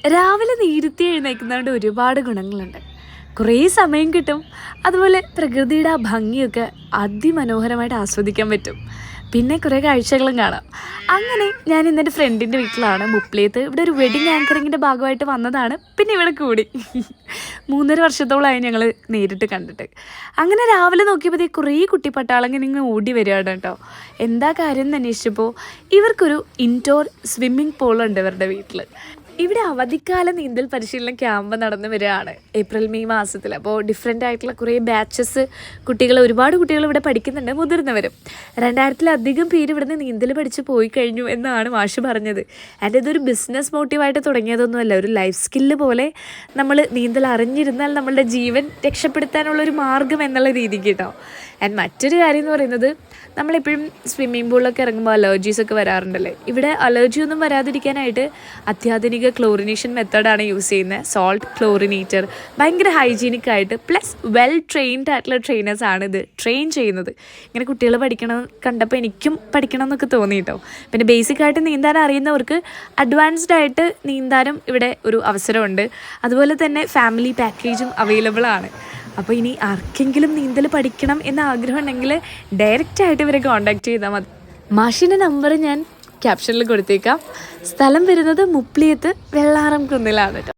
രാവിലെ നേരത്തെ എഴുന്നേൽക്കുന്നതുകൊണ്ട് ഒരുപാട് ഗുണങ്ങളുണ്ട്. കുറേ സമയം കിട്ടും. അതുപോലെ പ്രകൃതിയുടെ ആ ഭംഗിയൊക്കെ അതിമനോഹരമായിട്ട് ആസ്വദിക്കാൻ പറ്റും. പിന്നെ കുറേ കാഴ്ചകളും കാണാം. അങ്ങനെ ഞാൻ ഇന്നെൻ്റെ ഫ്രണ്ടിൻ്റെ വീട്ടിലാണ് മുപ്ലിയത്ത്. ഇവിടെ ഒരു വെഡിങ് ആങ്കറിങ്ങിൻ്റെ ഭാഗമായിട്ട് വന്നതാണ്. പിന്നെ ഇവിടെ കൂടി 3.5 വർഷത്തോളമായി ഞങ്ങൾ നേരിട്ട് കണ്ടിട്ട്. അങ്ങനെ രാവിലെ നോക്കിയപ്പോൾ കുറേ കുട്ടിപ്പട്ടാളങ്ങൾ ഇങ്ങനെ ഓടി വരികയാണ് കേട്ടോ. എന്താ കാര്യം എന്ന് അന്വേഷിച്ചപ്പോൾ ഇവർക്കൊരു ഇൻഡോർ സ്വിമ്മിംഗ് പൂളുണ്ട് ഇവരുടെ വീട്ടിൽ. ഇവിടെ അവധിക്കാല നീന്തൽ പരിശീലന ക്യാമ്പ് നടന്നു വരികയാണ് ഏപ്രിൽ മെയ് മാസത്തിൽ. അപ്പോൾ ഡിഫറെൻ്റ് ആയിട്ടുള്ള കുറേ ബാച്ചസ് ഒരുപാട് കുട്ടികൾ ഇവിടെ പഠിക്കുന്നുണ്ട്, മുതിർന്നവരും. 2000-ലധികം പേര് ഇവിടുന്ന് നീന്തൽ പഠിച്ച് പോയി കഴിഞ്ഞു എന്നാണ് മാഷ് പറഞ്ഞത്. ആൻഡ് ഇതൊരു ബിസിനസ് മോട്ടീവായിട്ട് തുടങ്ങിയതൊന്നുമല്ല, ഒരു ലൈഫ് സ്കില്ല് പോലെ നമ്മൾ നീന്തൽ അറിഞ്ഞിരുന്നാൽ നമ്മളുടെ ജീവൻ രക്ഷപ്പെടുത്താനുള്ളൊരു മാർഗ്ഗം എന്നുള്ള രീതിക്ക് കേട്ടോ. ആൻഡ് മറ്റൊരു കാര്യം എന്ന് പറയുന്നത്, നമ്മളെപ്പോഴും സ്വിമ്മിംഗ് പൂളിലൊക്കെ ഇറങ്ങുമ്പോൾ അലർജീസൊക്കെ വരാറുണ്ടല്ലേ. ഇവിടെ അലർജി ഒന്നും വരാതിരിക്കാനായിട്ട് അത്യാധുനിക ക്ലോറിനേഷൻ മെത്തേഡാണ് യൂസ് ചെയ്യുന്നത്. സോൾട്ട് ക്ലോറിനേറ്റർ, ഭയങ്കര ഹൈജീനിക് ആയിട്ട്, പ്ലസ് വെൽ ട്രെയിൻഡ് ആയിട്ടുള്ള ട്രെയിനേഴ്സാണ് ഇത് ട്രെയിൻ ചെയ്യുന്നത്. ഇങ്ങനെ കുട്ടികൾ പഠിക്കണം കണ്ടപ്പോൾ എനിക്കും പഠിക്കണം എന്നൊക്കെ തോന്നി കേട്ടോ. പിന്നെ ബേസിക്കായിട്ട് നീന്താൻ അറിയുന്നവർക്ക് അഡ്വാൻസ്ഡ് ആയിട്ട് നീന്താനും ഇവിടെ ഒരു അവസരമുണ്ട്. അതുപോലെ തന്നെ ഫാമിലി പാക്കേജും അവൈലബിൾ ആണ്. അപ്പോൾ ഇനി ആർക്കെങ്കിലും നീന്തൽ പഠിക്കണം എന്ന ആഗ്രഹം ഉണ്ടെങ്കിൽ ഡയറക്റ്റായിട്ട് ഇവരെ കോൺടാക്ട് ചെയ്താൽ മതി. മാഷിൻ്റെ നമ്പർ ഞാൻ ക്യാപ്ഷനിൽ കൊടുത്തേക്കാം. സ്ഥലം വരുന്നത് മുപ്ലിയത്ത് വെള്ളാറം കുന്നിലാണ് കേട്ടോ.